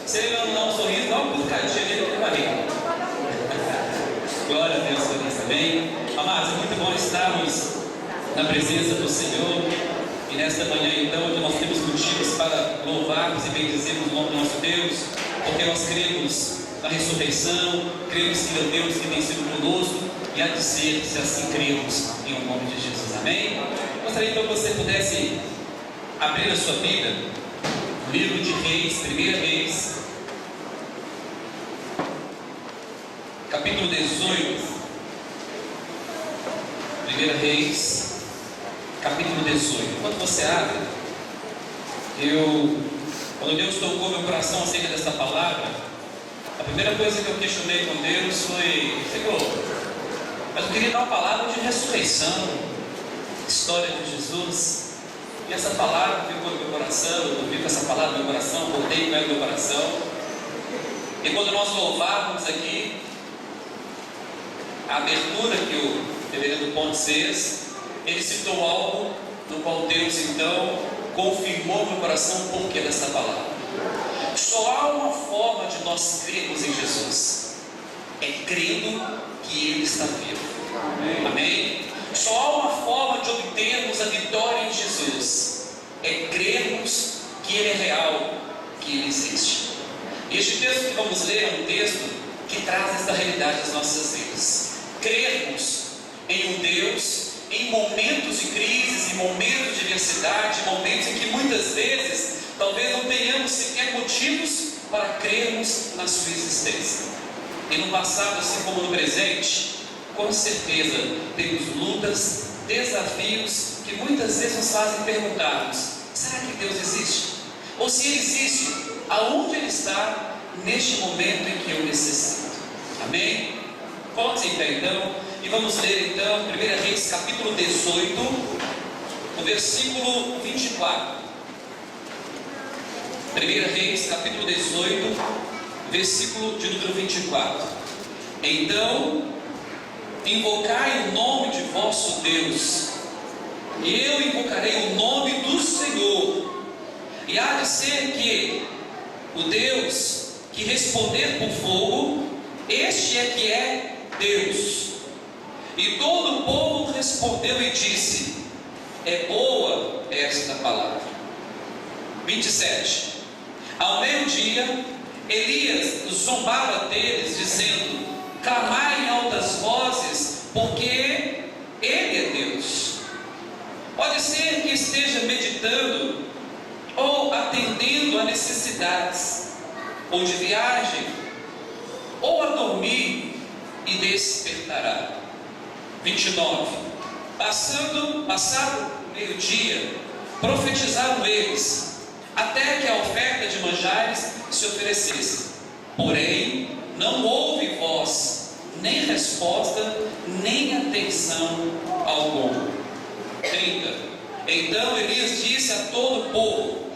Se ele não dá um sorriso, dá uma buscadinha nele na barriga. Glória a Deus por isso, amém? Amados, é muito bom estarmos na presença do Senhor. E nesta manhã, então, onde nós temos motivos para louvarmos e bendizermos o nome do nosso Deus, porque nós cremos na ressurreição, cremos que é o Deus que tem sido conosco, e há de ser, se assim cremos, em o nome de Jesus, amém? Gostaria então que você pudesse abrir a sua Bíblia, no livro de Reis, 1 Reis, capítulo 18, 1 Reis, capítulo 18. Enquanto você abre, quando Deus tocou meu coração acerca dessa palavra, a primeira coisa que eu questionei com Deus foi: Senhor, mas eu queria dar uma palavra de ressurreição, história de Jesus. E essa palavra ficou no meu coração, eu ouvi com essa palavra no meu coração, voltei com ela no meu coração. E quando nós louvávamos aqui, a abertura que o reverendo Pontes fez, ele citou algo no qual Deus então confirmou no meu coração o porquê dessa palavra. Só há uma forma de nós crermos em Jesus: é crendo que Ele está vivo. Amém? Só há uma forma de obtermos a vitória em Jesus: é crermos que Ele é real, que Ele existe. Este texto que vamos ler é um texto que traz essa realidade às nossas vidas. Crermos em um Deus em momentos de crise, em momentos de adversidade, momentos em que muitas vezes talvez não tenhamos sequer motivos para crermos na sua existência. E no passado, assim como no presente, com certeza temos lutas, desafios que muitas vezes nos fazem perguntarmos: será que Deus existe? Ou se Ele existe, aonde Ele está neste momento em que eu necessito? Amém? Coloque-se em pé então, e vamos ler então 1 Reis capítulo 18, o versículo 24. 1 Reis capítulo 18, versículo de número 24. Então, invocai o nome de vosso Deus, e eu invocarei o nome do Senhor, e há de ser que o Deus que responder por fogo, este é que é Deus. E todo o povo respondeu e disse: é boa esta palavra. 27. Ao meio-dia, Elias zombava deles, dizendo: clamai em altas vozes, porque Ele é Deus. Pode ser que esteja meditando ou atendendo a necessidades, ou de viagem, ou a dormir, e despertará. 29. Passado o meio-dia, profetizaram eles, até que a oferta de manjares se oferecesse. Porém, não houve voz, nem resposta, nem atenção alguma. 30. Então Elias disse a todo o povo: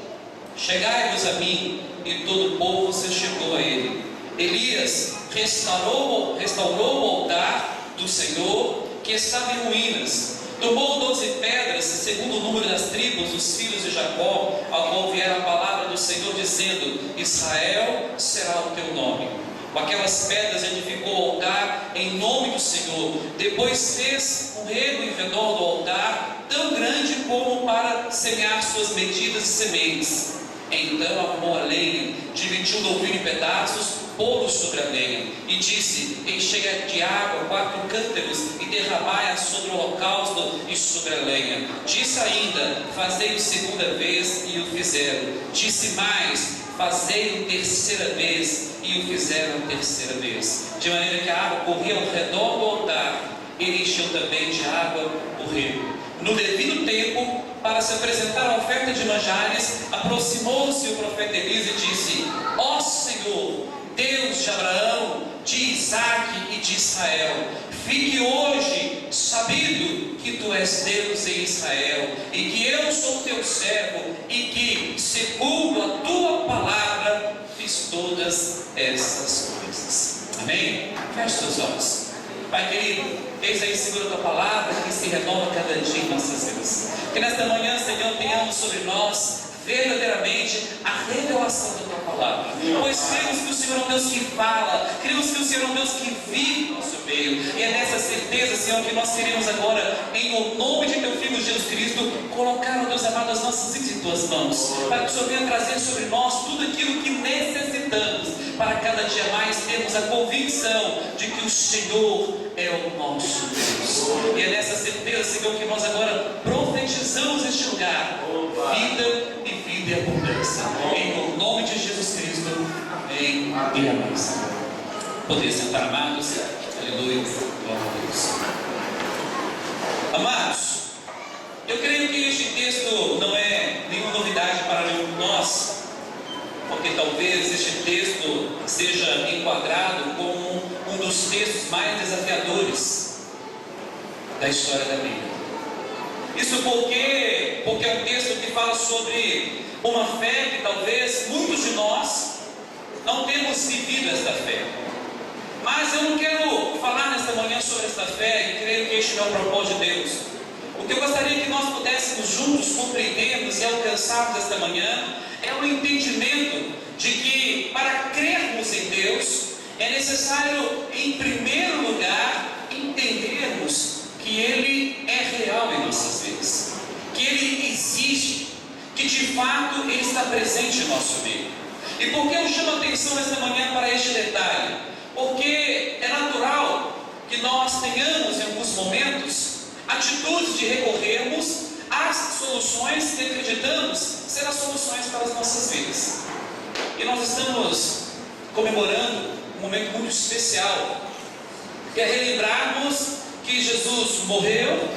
chegai-vos a mim. E todo o povo se chegou a ele. Elias restaurou o altar do Senhor, que estava em ruínas. Tomou 12 pedras, segundo o número das tribos dos filhos de Jacó, ao qual viera a palavra do Senhor, dizendo: Israel será o teu nome. Com aquelas pedras edificou o altar em nome do Senhor. Depois fez um rego em redor do altar, tão grande como para semear suas medidas e sementes. Então arrumou a lenha, dividiu o novilho em pedaços, pô-lo sobre a lenha, e disse: enchei de água 4 cântaros e derramai-a sobre o holocausto e sobre a lenha. Disse ainda: fazei-o segunda vez, e o fizeram. Disse mais: fazei-o terceira vez, e o fizeram terceira vez. De maneira que a água corria ao redor do altar. Ele encheu também de água o rego. No devido tempo, para se apresentar a oferta de manjares, aproximou-se o profeta Elias e disse: ó Senhor, Deus de Abraão, de Isaque e de Israel, fique hoje sabido que tu és Deus em Israel, e que eu sou teu servo, e que, segundo a tua palavra, fiz todas essas coisas. Amém? Feche seus olhos. Pai querido, eis aí, segura a tua palavra, que se renova cada dia em nossas vidas. Que nesta manhã, Senhor, tenhamos sobre nós verdadeiramente a revelação da tua palavra. Pois nós cremos que o Senhor é um Deus que fala, cremos que o Senhor é um Deus que vive no nosso meio. E é nessa certeza, Senhor, que nós queremos agora, em o nome de Teu Filho Jesus Cristo, colocar, ó Deus amado, as nossas vidas em Tuas mãos, para que o Senhor venha trazer sobre nós tudo aquilo que necessitamos, para cada dia mais termos a convicção de que o Senhor é o nosso Deus. E é nessa certeza, Senhor, que nós agora profetizamos este lugar, vida e vida e abundância. Em nome de Jesus Cristo, amém e amém. Poder sentar, amados. Aleluia, glória a Deus. Amados, eu creio que este texto não é nenhuma novidade para nenhum de nós, porque talvez este texto seja enquadrado como um dos textos mais desafiadores da história da Bíblia. Isso porque é um texto que fala sobre uma fé que talvez muitos de nós não temos vivido esta fé. Mas eu não quero falar nesta manhã sobre esta fé, e creio que este não é o propósito de Deus. O que eu gostaria que nós pudéssemos juntos compreendermos e alcançarmos esta manhã é o entendimento de que para crermos em Deus é necessário, em primeiro lugar, entendermos que Ele é real em nossas vidas, que Ele existe, que de fato Ele está presente em nosso meio. E por que eu chamo a atenção esta manhã para este detalhe? Porque é natural que nós tenhamos em alguns momentos atitudes de recorrermos às soluções que acreditamos ser as soluções para as nossas vidas. E nós estamos comemorando um momento muito especial, que é relembrarmos que Jesus morreu,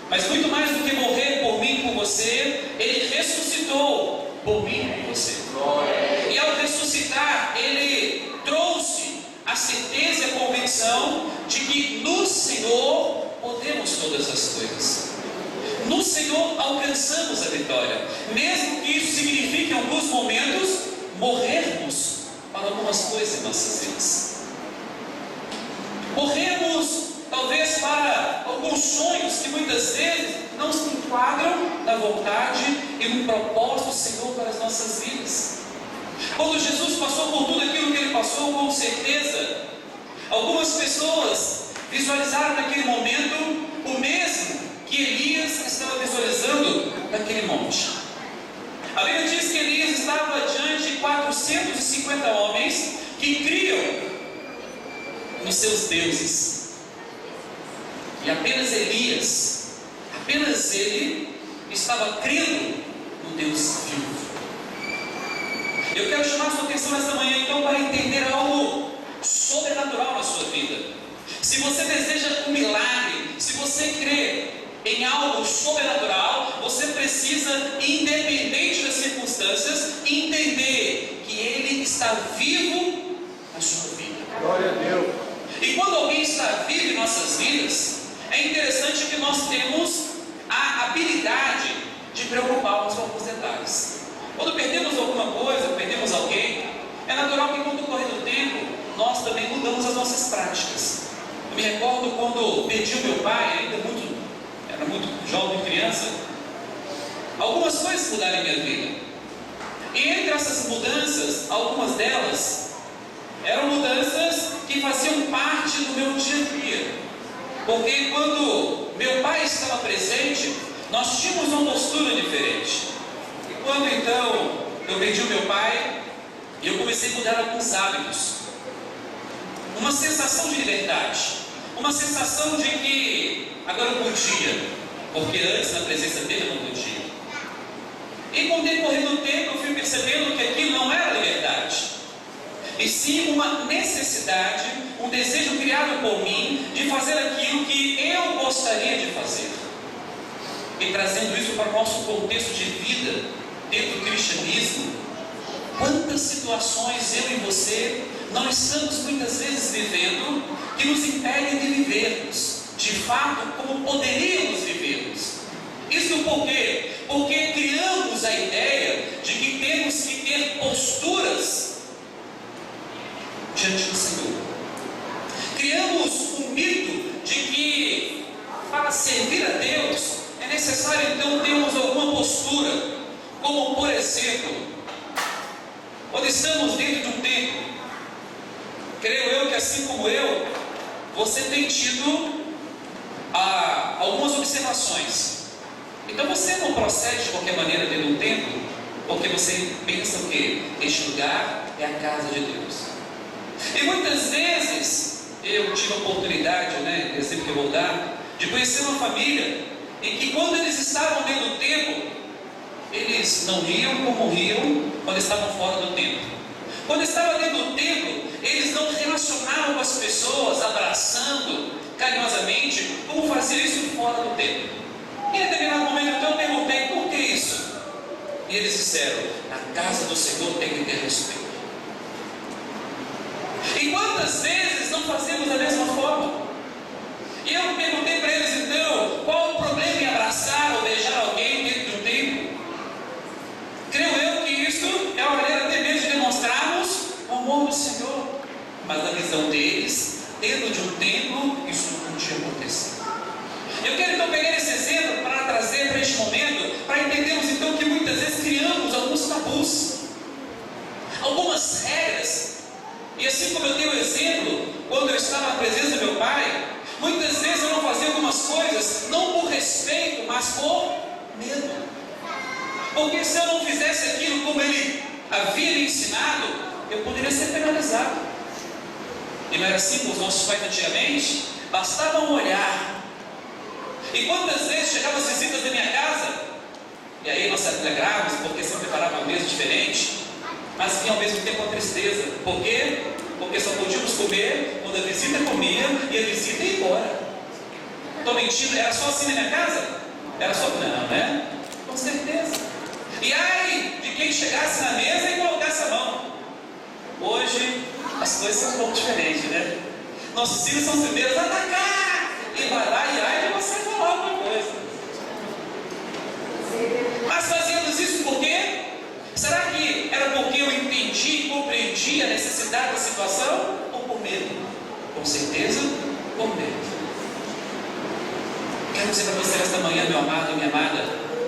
mas muito mais do que morrer por mim e por você, Ele ressuscitou por mim e por você. E ao ressuscitar, Ele trouxe a certeza e a convicção de que no Senhor podemos todas as coisas. No Senhor alcançamos a vitória, mesmo que isso signifique em alguns momentos morrermos para algumas coisas em nossas vidas. Morremos talvez para alguns sonhos que muitas vezes não se enquadram na vontade e no propósito do Senhor para as nossas vidas. Quando Jesus passou por tudo aquilo que Ele passou, com certeza, algumas pessoas visualizaram naquele momento o mesmo que Elias estava visualizando naquele monte. A Bíblia diz que Elias estava diante de 450 homens que criam nos seus deuses. E apenas Elias, apenas ele, estava crendo no Deus vivo. Eu quero chamar a sua atenção nesta manhã então para entender algo sobrenatural na sua vida. Se você deseja um milagre, se você crê em algo sobrenatural, você precisa, independente das circunstâncias, entender que Ele está vivo na sua vida. Glória a Deus. E quando alguém está vivo em nossas vidas, é interessante que nós temos a habilidade de preocuparmos com alguns detalhes. Quando perdemos alguma coisa, perdemos alguém, é natural que com o correr do tempo, nós também mudamos as nossas práticas. Eu me recordo quando perdi o meu pai, ainda era muito jovem, criança, algumas coisas mudaram em minha vida. E entre essas mudanças, algumas delas eram mudanças que faziam parte do meu dia a dia. Porque quando meu pai estava presente, nós tínhamos uma postura diferente. E quando então eu perdi o meu pai, eu comecei a mudar alguns hábitos. Uma sensação de liberdade, uma sensação de que agora eu podia, porque antes na presença dele eu não podia. E com o decorrer do tempo eu fui percebendo que aquilo não era liberdade, e sim uma necessidade, um desejo criado por mim de fazer aquilo que eu gostaria de fazer. E trazendo isso para o nosso contexto de vida dentro do cristianismo, quantas situações eu e você não estamos muitas vezes vivendo que nos impedem de vivermos de fato como poderíamos vivermos. Isso por quê? Porque criamos a ideia de que temos que ter posturas diante do Senhor. Criamos um mito de que para servir a Deus é necessário então termos alguma postura, como por exemplo, quando estamos dentro de um templo, creio eu que assim como eu, você tem tido algumas observações. Então você não procede de qualquer maneira dentro de um templo, porque você pensa o quê? Este lugar é a casa de Deus. E muitas vezes eu tive a oportunidade, exemplo que eu vou dar, de conhecer uma família em que quando eles estavam dentro do templo, eles não riam como riam quando estavam fora do templo. Quando estavam dentro do templo, eles não relacionavam com as pessoas, abraçando carinhosamente, como faziam isso fora do templo. E em determinado momento então eu perguntei, por que isso? E eles disseram, na casa do Senhor tem que ter respeito. E quantas vezes não fazemos da mesma forma? E eu perguntei para eles então, qual o problema em abraçar ou beijar alguém dentro de um templo? Creio eu que isso é uma maneira até mesmo de demonstrarmos o amor do Senhor. Mas na visão deles, dentro de um templo, isso não podia acontecer. Eu quero então pegar esse exemplo para trazer para este momento, para entendermos então que muitas vezes criamos alguns tabus, algumas regras. E assim como eu tenho o exemplo, quando eu estava na presença do meu pai, muitas vezes eu não fazia algumas coisas, não por respeito, mas por medo. Porque se eu não fizesse aquilo como ele havia me ensinado, eu poderia ser penalizado. E não era assim com os nossos pais antigamente? Bastava um olhar. E quantas vezes chegavam as visitas da minha casa, e aí nós se alegrávamos, porque sempre preparava uma mesa diferente, mas vinha ao mesmo tempo a tristeza. Por quê? Porque só podíamos comer quando a visita comia e a visita ia embora. Estou mentindo? Era só assim na minha casa? Era só... Não, né? Com certeza. E ai de quem chegasse na mesa e colocasse a mão. Hoje as coisas são um pouco diferentes, né? Nossos filhos são os primeiros a atacar. E vai lá e ai de você falar alguma coisa. Mas fazíamos isso por quê? Será que era porque eu entendi e compreendi a necessidade da situação? Ou por medo? Com certeza, por medo. Quero dizer para você nesta manhã, meu amado e minha amada,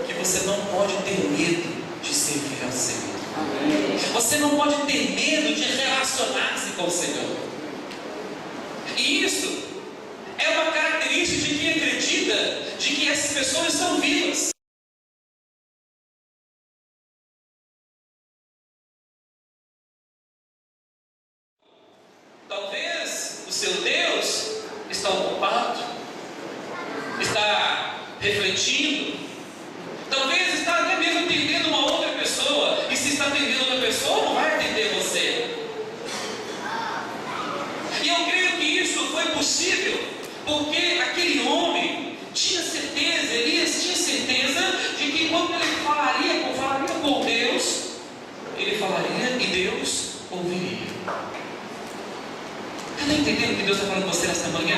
que você não pode ter medo de servir ao Senhor. Você não pode ter medo de relacionar-se com o Senhor. E isso é uma característica de quem acredita de que essas pessoas são vivas. Talvez o seu Deus está ocupado, está refletindo, talvez está até mesmo atendendo uma outra pessoa, e se está atendendo outra pessoa, não vai atender você. E eu creio que isso foi possível porque aquele homem tinha certeza, Elias tinha certeza de que quando ele falaria com Deus, ele falaria e Deus ouviria. Está entendendo o que Deus está falando com você nesta manhã?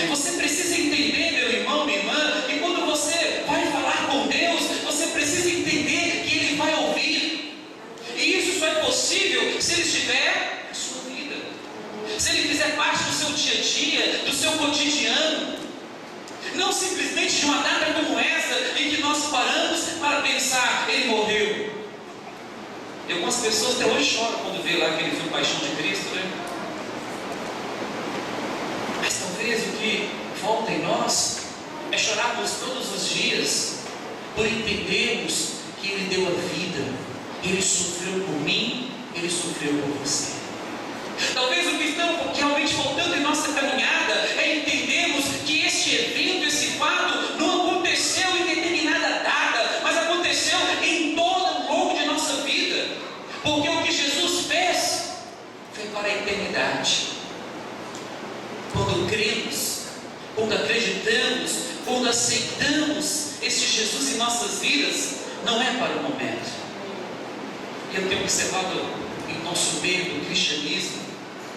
Você precisa entender, meu irmão, minha irmã, que quando você vai falar com Deus, você precisa entender que Ele vai ouvir. E isso só é possível se Ele estiver na sua vida, se Ele fizer parte do seu dia a dia, do seu cotidiano. Não simplesmente de uma data como essa, em que nós paramos para pensar, Ele morreu. E algumas pessoas até hoje choram quando vê lá aquele filme Paixão de Cristo, né? Mas talvez o que falta em nós é chorarmos todos os dias por entendermos que Ele deu a vida, Ele sofreu por mim, Ele sofreu por você. Talvez o que está realmente faltando em nossa caminhada é entendermos que este evento, esse fato, não aconteceu em determinada data, mas aconteceu em todo o longo de nossa vida, porque o que Jesus fez foi para a eternidade. Quando cremos, quando acreditamos, quando aceitamos este Jesus em nossas vidas, não é para o momento. Eu tenho observado em nosso meio do cristianismo,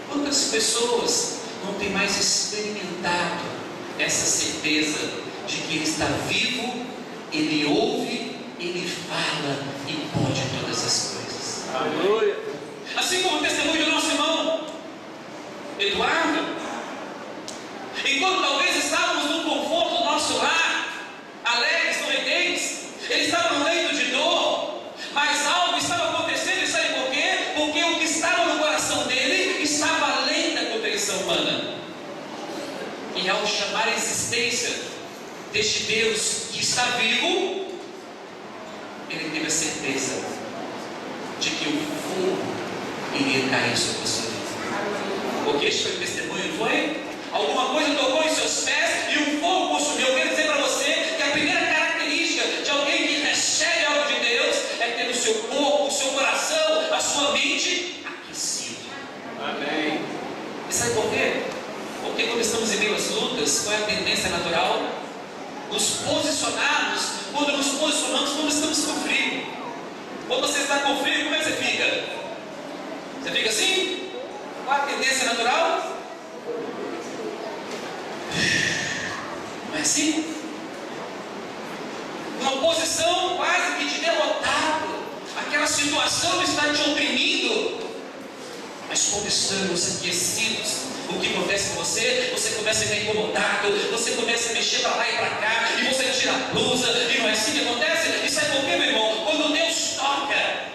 quantas pessoas não têm mais experimentado essa certeza de que Ele está vivo, Ele ouve, Ele fala e pode todas as coisas. Aleluia! Assim como o testemunho do nosso irmão Eduardo, enquanto talvez estávamos no conforto do nosso lar, alegres, sorridentes, ele estava no leito de dor, mas algo estava acontecendo, e sabe por quê? E ao chamar a existência deste Deus que está vivo, ele teve a certeza de que o fogo iria cair sobre a sua vida. Porque este foi o testemunho, foi? Alguma coisa tocou em seus pés e o fogo consumiu. Eu quero dizer para você que a primeira característica de alguém que recebe algo de Deus é ter o seu corpo, o seu coração, a sua mente aquecido. Amém. E sabe por quê? Porque quando estamos em meio às lutas, qual é a tendência natural? Nos posicionarmos, quando nos posicionamos, quando estamos com frio. Quando você está com frio, como é que você fica? Você fica assim? Qual a tendência natural? Não é assim? Uma posição quase que de derrotado. Aquela situação está te oprimindo. Mas quando estamos aquecidos, o que acontece com você? Você começa a ficar incomodado, você começa a mexer para lá e para cá, e você tira a blusa, e não é assim que acontece? E sabe por quê, meu irmão? Quando Deus toca,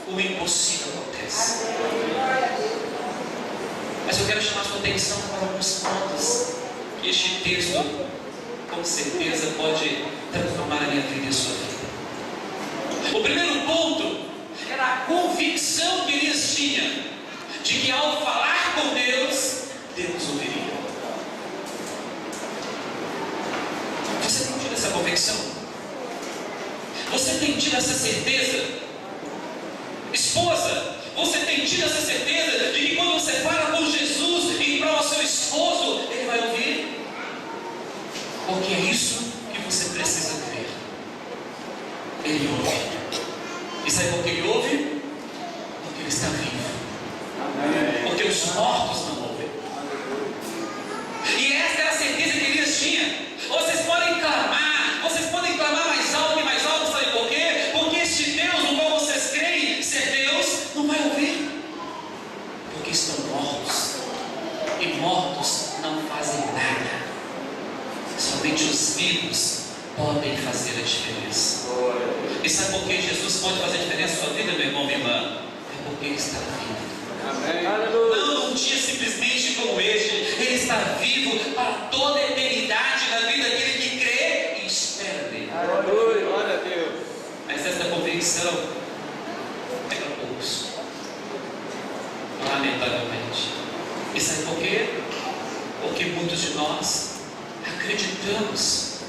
o impossível acontece. Mas eu quero chamar a sua atenção para alguns pontos que este texto, com certeza, pode transformar a minha vida e a sua vida. O primeiro ponto era a convicção que Elias tinha de que ao falar com Deus, Deus ouviria. Você tem tido essa convicção? Você tem tido essa certeza? Esposa, você tem tido essa certeza de que quando você fala com Jesus em prol ao seu esposo, ele vai ouvir? Porque é isso que você precisa crer. Ele ouve. E sabe por que ele ouve? Porque ele está vivo. Porque os mortos não ouvem. E essa era a certeza que Elias tinha. Vocês podem clamar mais alto e mais alto, sabe por quê? Porque este Deus no qual vocês creem ser Deus, não vai ouvir. Porque estão mortos. E mortos não fazem nada. Somente os vivos podem fazer a diferença. E sabe por que Jesus pode fazer a diferença na sua vida, meu irmão, minha irmã? É porque Ele está vivo. Amém. Não um dia simplesmente como este. Ele está vivo para toda a eternidade na vida daquele que crê e espera nele. Glória a Deus. Mas essa convicção é para poucos, lamentavelmente. E sabe por quê? Porque muitos de nós acreditamos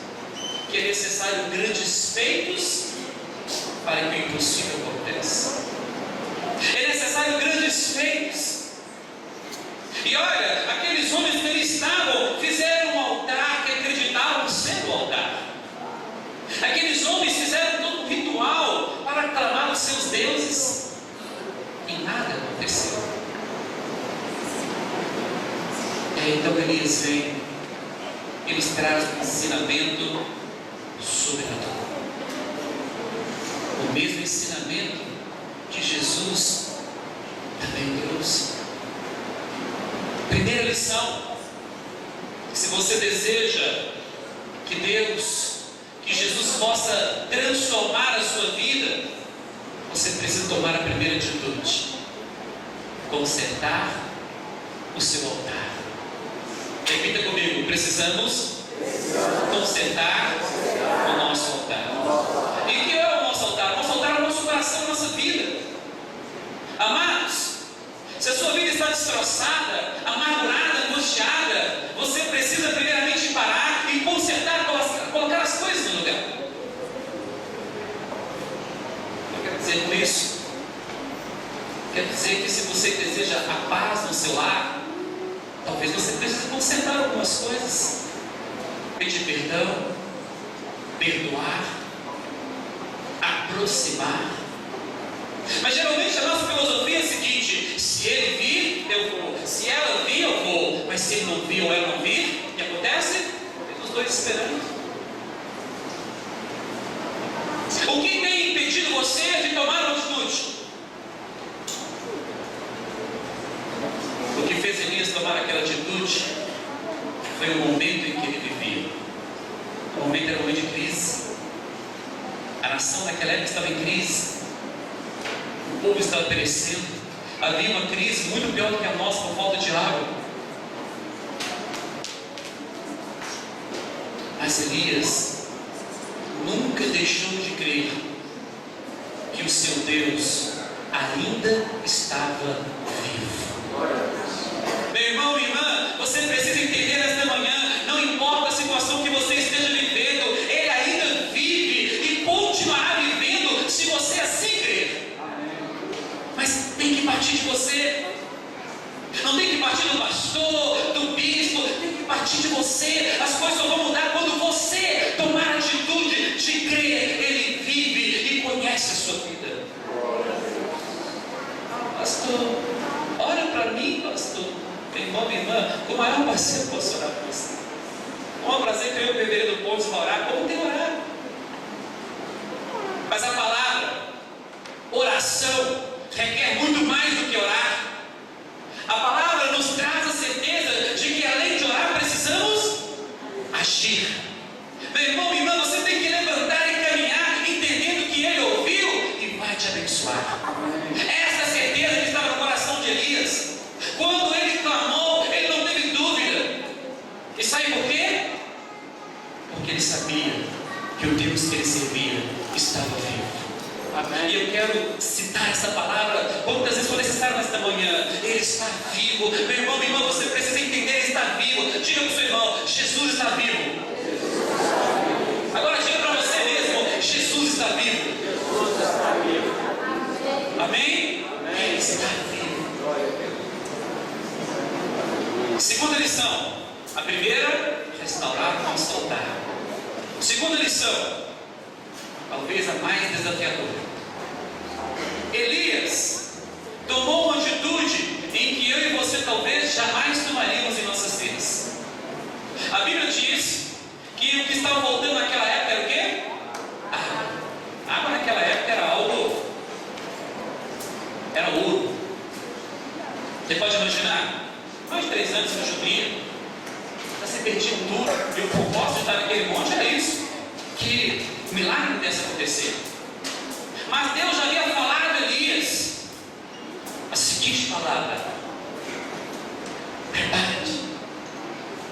que é necessário grandes feitos para que o impossível aconteça. É necessário grandes feitos. E olha, aqueles homens que ali estavam fizeram um altar que acreditavam ser o altar. Aqueles homens fizeram todo um ritual para aclamar os seus deuses. E nada aconteceu. E aí então Elias vem e nos traz um ensinamento sobrenatural. O mesmo ensinamento que Jesus também trouxe. Primeira lição: se você deseja que Deus, que Jesus possa transformar a sua vida, você precisa tomar a primeira atitude: consertar o seu altar. Repita comigo: precisamos consertar o nosso altar. E o que é o nosso altar? O nosso altar é o nosso coração, a nossa vida. Amados, se a sua vida está destroçada, amargurada, angustiada, você precisa primeiramente parar e consertar, colocar as coisas no lugar. Eu quero dizer com isso, quero dizer que se você deseja a paz no seu lar, talvez você precise consertar algumas coisas. Pedir perdão, perdoar, aproximar. Mas geralmente a nossa filosofia é a seguinte: se ele vir, eu vou. Se ela vir, eu vou. Mas se ele não vir ou ela não vir, o que acontece? Os dois esperando. O que tem impedido você de tomar uma atitude? O que fez Elias tomar aquela atitude foi o momento em que ele vivia. O momento era um momento de crise. A nação naquela época estava em crise. O povo estava perecendo. Havia uma crise muito pior do que a nossa por falta de água. Mas Elias nunca deixou de crer que o seu Deus ainda estava vivo. Meu irmão, minha irmã, você precisa entender nesta manhã, não importa a situação que você esteja vivendo, Ele ainda vive e continuará vivendo se você assim crer. Mas tem que partir de você. Não tem que partir do pastor, do bispo, tem que partir de você. As coisas só vão mudar quando você tomar a atitude de crer. Ele vive e conhece a sua vida. Pastor, ora para mim, pastor. Meu irmão, minha irmã, com o maior prazer eu posso orar por você. Com o prazer que eu e o beberei do povo vai orar, como tem orado. Mas a palavra oração requer muito mais do que orar. A palavra nos traz a certeza de que além de orar precisamos agir. Meu irmão, minha irmã, você tem que levantar e caminhar entendendo que Ele ouviu e vai te abençoar. Essa é a certeza que estava no coração de Elias. Quando ele clamou, ele não teve dúvida. E sabe por quê? Porque ele sabia que o Deus que ele servia estava vivo. Amém. E eu quero citar essa palavra quantas vezes for necessário nesta manhã. Ele está vivo. Meu irmão, minha irmã, você precisa entender, Ele está vivo. Diga para o seu irmão, Jesus está vivo. Agora diga para você mesmo, Jesus está vivo. Amém? Ele está vivo. Segunda lição. A primeira, restaurar, não soltar. Segunda lição, talvez a mais desafiadora. Elias tomou uma atitude em que eu e você talvez jamais tomaríamos em nossas vidas. A Bíblia diz que o que estava voltando naquela época era o quê? A água naquela época era algo, era ouro. Você pode imaginar? Mais de 3 anos que chovia, você perdia tudo, e o propósito de estar naquele monte era isso, que o milagre pudesse acontecer. Mas Deus já havia falado a Elias a seguinte palavra: prepare-te,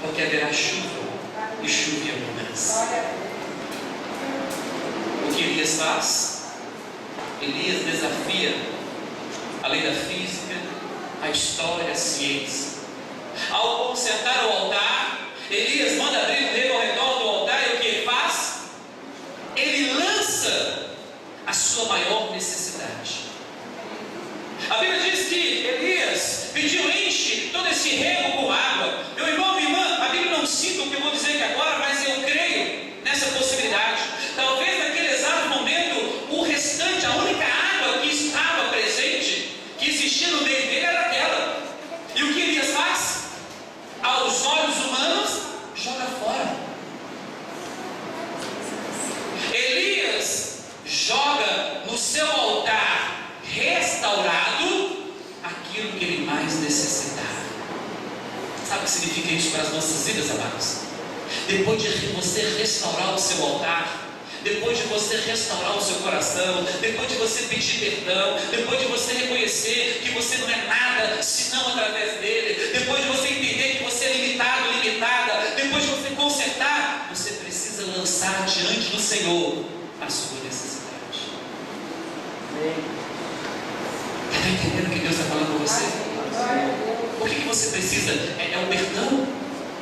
porque haverá chuva, e chuva em abundância. O que Elias faz? Elias desafia a lei da física, a história, a ciência. Ao consertar o altar, Elias manda abrir o rego ao redor do altar, e o que ele faz? Ele lança a sua maior necessidade. A Bíblia diz que Elias pediu: enche todo esse rego com água. Meu irmão, minha irmã, a Bíblia não cita o que eu vou dizer aqui agora, mas eu creio nessa possibilidade. Talvez naquele exato momento, o restante, a única água que estava presente, que existia no meio dele, era aquela. E o que Elias faz? Aos olhos humanos, joga fora. Elias joga no seu altar restaurado aquilo que ele mais necessitava. Sabe o que significa isso para as nossas vidas, amados? Depois de você restaurar o seu altar, depois de você restaurar o seu coração, depois de você pedir perdão, depois de você reconhecer que você não é nada senão através dele, depois de você entender que você é limitado, limitada, depois de você consertar, você precisa lançar diante do Senhor a sua necessidade. Está entendendo o que Deus está falando com você? O que você precisa? É o perdão?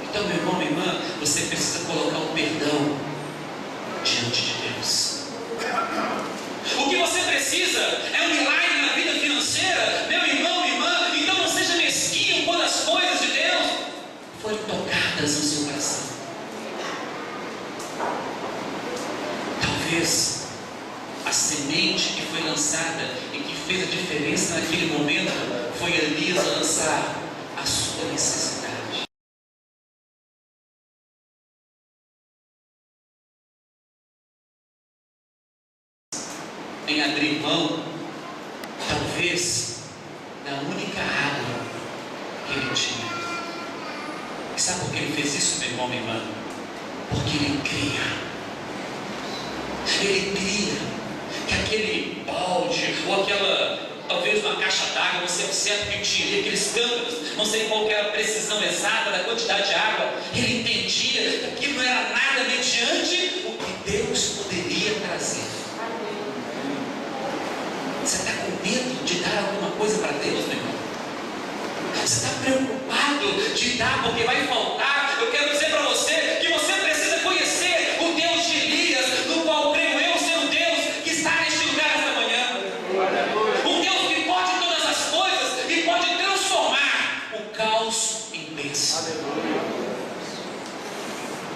Então, meu irmão, minha irmã, você precisa colocar o perdão diante de Deus. O que você precisa é um milagre na vida financeira, meu irmão, minha irmã. Então não seja mesquinho quando as coisas de Deus forem tocadas no seu coração. Talvez a semente que foi lançada e que fez a diferença naquele momento foi Elias lançar a sua necessidade. Em abrir mão, talvez, da única água que ele tinha. E sabe por que ele fez isso, meu irmão, minha irmã? Porque ele cria. Ele cria que aquele balde, ou talvez uma caixa d'água, você observa que tinha aqueles câmbulos, não sei qual que era a precisão exata da quantidade de água. Ele entendia que aquilo não era nada mediante o que Deus poderia trazer. Você está com medo de dar alguma coisa para Deus, meu irmão? Você está preocupado de dar porque vai faltar? Eu quero dizer para você que você precisa conhecer o Deus de Elias, no qual creio eu ser o Deus que está neste lugar esta manhã. Um Deus que pode todas as coisas e pode transformar o caos em bênção.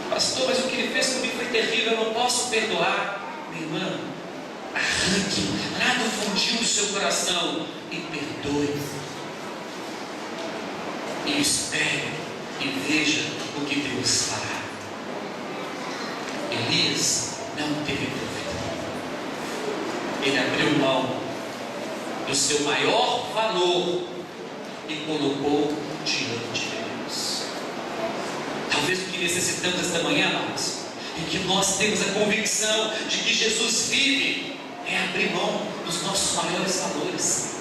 Pastor, mas o que ele fez comigo foi terrível, eu não posso perdoar. Minha irmã, arranque lá do fundinho do seu coração e perdoe. E espere e veja o que Deus fará. Elias não teve dúvida. Ele abriu mão do seu maior valor e colocou diante de Deus. Talvez o que necessitamos esta manhã, amados, é que nós temos a convicção de que Jesus vive, é abrir mão dos nossos maiores valores.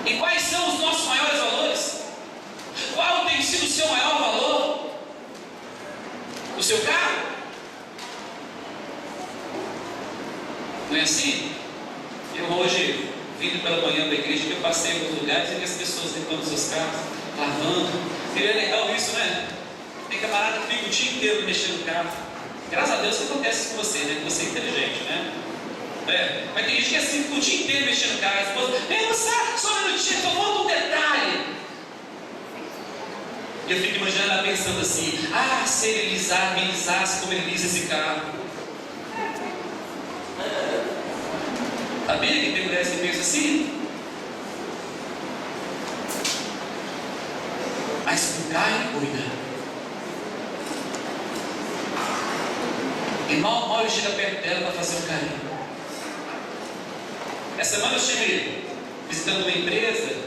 E quais são os nossos maiores valores? Qual tem sido o seu maior valor? O seu carro? Não é assim? Eu hoje, vindo pela manhã da igreja, eu passei em alguns lugares e vi as pessoas limpando seus carros, lavando. E é legal isso, né? Tem camarada que fica o dia inteiro mexendo no carro. Graças a Deus que acontece com você, né? Que você é inteligente, né? Mas tem gente que assim, fica o dia inteiro mexendo no carro. A esposa, só um minutinho, só falta um detalhe. Eu fico imaginando ela pensando assim: se ele me lisasse como ele lisa esse carro. Sabia que tem mulheres que pensam assim? Mas o carro ele cuida. E mal chega perto dela para fazer um carinho. Essa semana eu estive visitando uma empresa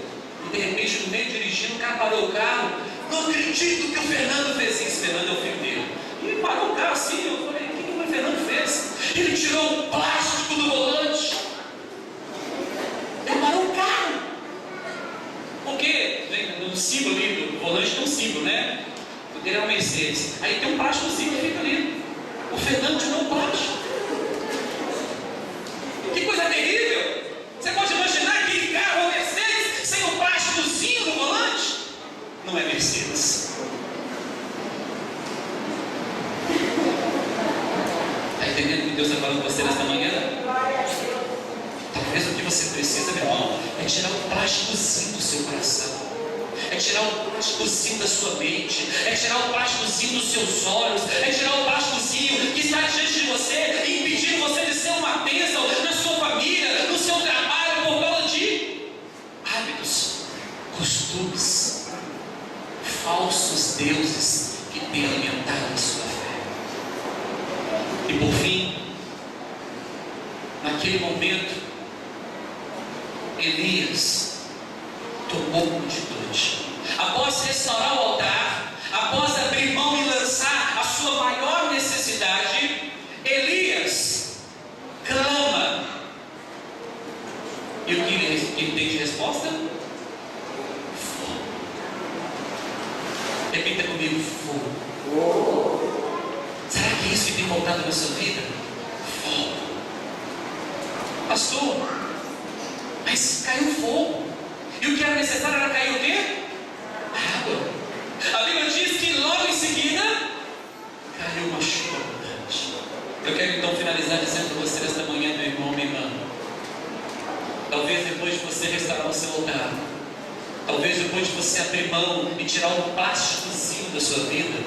e de repente, no meio dirigindo, o cara parou o carro. Não acredito que o Fernando fez isso. Fernando é o filho dele. E parou o carro assim. Eu falei: o que o Fernando fez? Ele tirou o plástico do volante. Ele parou o carro. Por quê? No símbolo ali do volante tem um símbolo, né? O dele é uma Mercedes. Aí tem um plásticozinho que fica ali. O Fernando tirou o plástico. Que coisa terrível! Você pode imaginar aquele carro, uma Mercedes, sem o plásticozinho do volante? Não é Mercedes. Está entendendo o que Deus está falando com você nesta manhã? Talvez o que você precisa, meu irmão, é tirar o plásticozinho do seu coração. É tirar o plásticozinho da sua mente. É tirar o plásticozinho dos seus olhos. É tirar o plásticozinho que está diante de você, impedindo você de ser uma bênção na sua família, no seu trabalho, por causa de hábitos, costumes, falsos deuses que têm alimentado a sua fé. E por fim, naquele momento, Elias tomou uma atitude. Após restaurar o altar, após abrir mão e lançar a sua maior necessidade, Elias clama. E o que ele tem de resposta? Fogo. Repita comigo: fogo. Será que é isso que tem faltado na sua vida? Fogo. Pastor, mas caiu fogo. E o que era necessário era cair o quê? Água. A Bíblia diz que logo em seguida caiu uma chuva abundante. Eu quero então finalizar dizendo para você esta manhã, meu irmão, minha irmã. Talvez depois de você restaurar o seu altar, talvez depois de você abrir mão e tirar o plásticozinho da sua vida,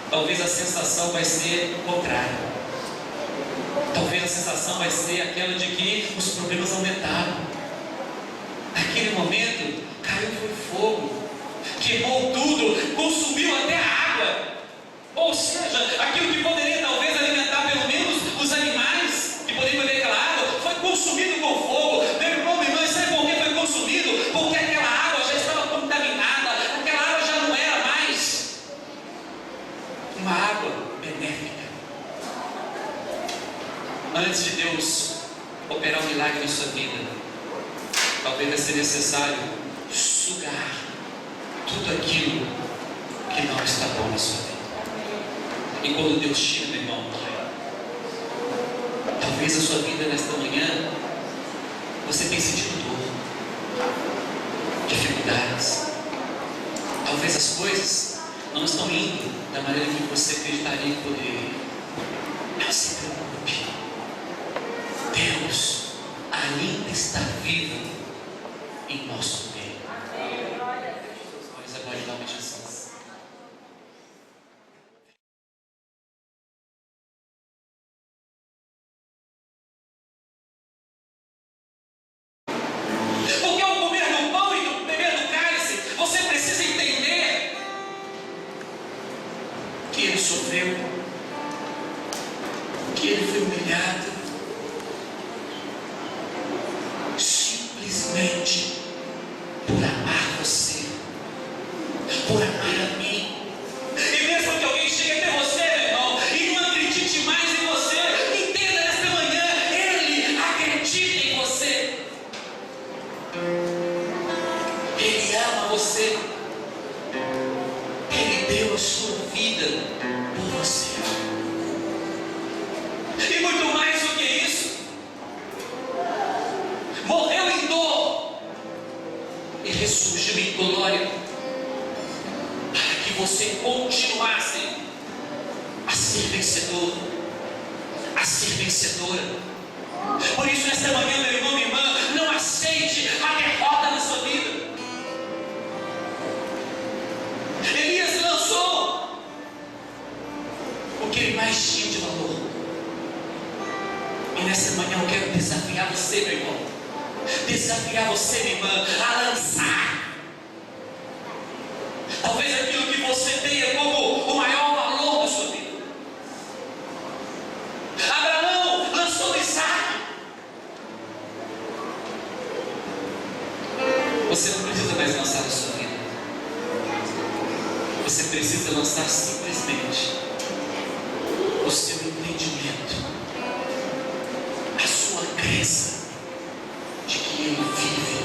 talvez a sensação vai ser o contrário. Talvez a sensação vai ser aquela de que os problemas aumentaram. Naquele momento, caiu foi fogo, queimou tudo, consumiu até a água. Ou seja, aquilo que poderia talvez alimentar pelo menos os animais que poderiam beber aquela água, foi consumido com fogo. Meu irmão, minha irmã, sabe por que foi consumido? Porque aquela água já estava contaminada, aquela água já não era mais uma água benéfica. Antes de Deus operar um milagre na sua vida, talvez vai ser necessário sugar tudo aquilo que não está bom na sua vida. E quando Deus tira, meu irmão, talvez a sua vida nesta manhã, você tenha sentido dor, dificuldades. Talvez as coisas não estão indo da maneira que você acreditaria que poderia ir. Não se preocupe. Deus ainda está vivo em nosso meio. Olha agora em nome de Jesus. Porque ao comer do pão e do beber do cálice, você precisa entender que ele sofreu, que ele foi humilhado, simplesmente por amar você, por amar a mim. E mesmo que alguém chegue até você, meu irmão, e não acredite mais em você, entenda nesta manhã, ele acredita em você. Ele ama você. Ele deu a sua vida por você. E muito mais do que isso, morreu em dor e ressurgiu em glória, para que você continuasse a ser vencedor, a ser vencedora. Por isso, nesta manhã, meu irmão, minha irmã, não aceite a derrota na sua vida. Elias lançou o que ele mais tinha de valor. E nessa manhã eu quero desafiar você, meu irmão, desafiar você, minha irmã, a lançar talvez aquilo que você tenha como o maior valor da sua vida. Abraão lançou Isaac. Você não precisa mais lançar a sua vida. Você precisa lançar simplesmente o seu entendimento, a sua crença de que Ele vive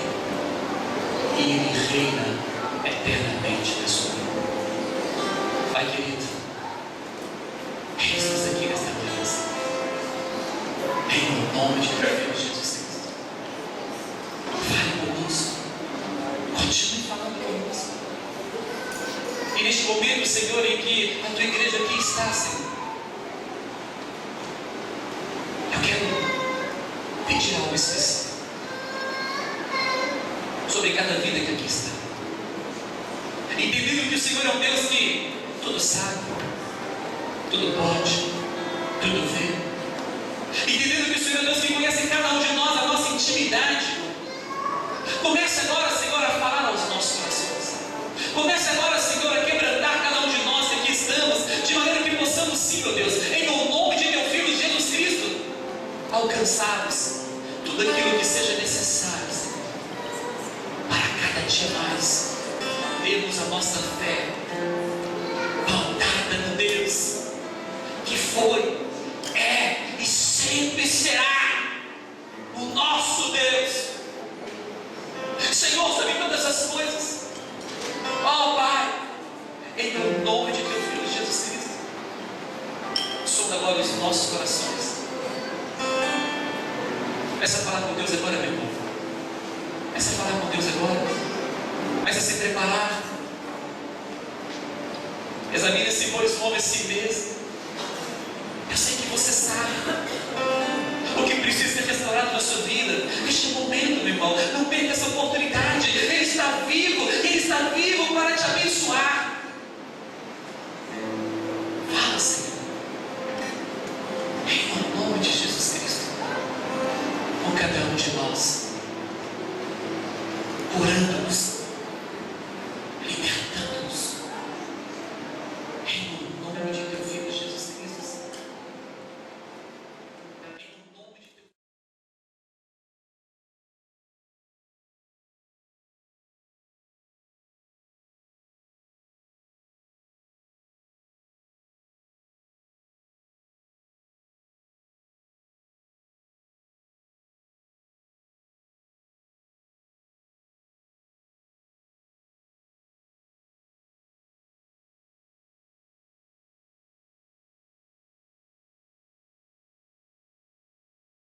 e Ele reina eternamente na sua vida. Pai querido, estamos aqui nesta manhã, em nome de Deus Jesus Cristo. Fale conosco, continue falando conosco. E neste momento, Senhor, em que a tua igreja aqui está, Senhor, eu quero pedir algo especial sobre cada vida que aqui está. Entendendo que o Senhor é um Deus que tudo sabe, tudo pode, tudo vê. Entendendo que o Senhor é um Deus que conhece cada um de nós, a nossa intimidade. Comece agora, Senhor, a falar aos nossos corações. Comece agora, Senhor, a quebrantar cada um de nós que aqui estamos, de maneira que possamos, sim, meu Deus, em nome de teu Filho Jesus Cristo, alcançarmos tudo aquilo que seja necessário, Senhor, para cada dia mais termos a nossa fé pautada no Deus que foi, é e sempre será o nosso Deus. Senhor, sabe todas essas coisas. Ó Pai, em nome de teu Filho Jesus Cristo, sonda agora os nossos corações. Essa palavra com Deus agora, meu irmão. Essa palavra com Deus agora. Comece a se preparar. Examine-se, pois, como a si mesmo. Eu sei que você sabe o que precisa ser restaurado na sua vida. Neste momento, meu irmão, não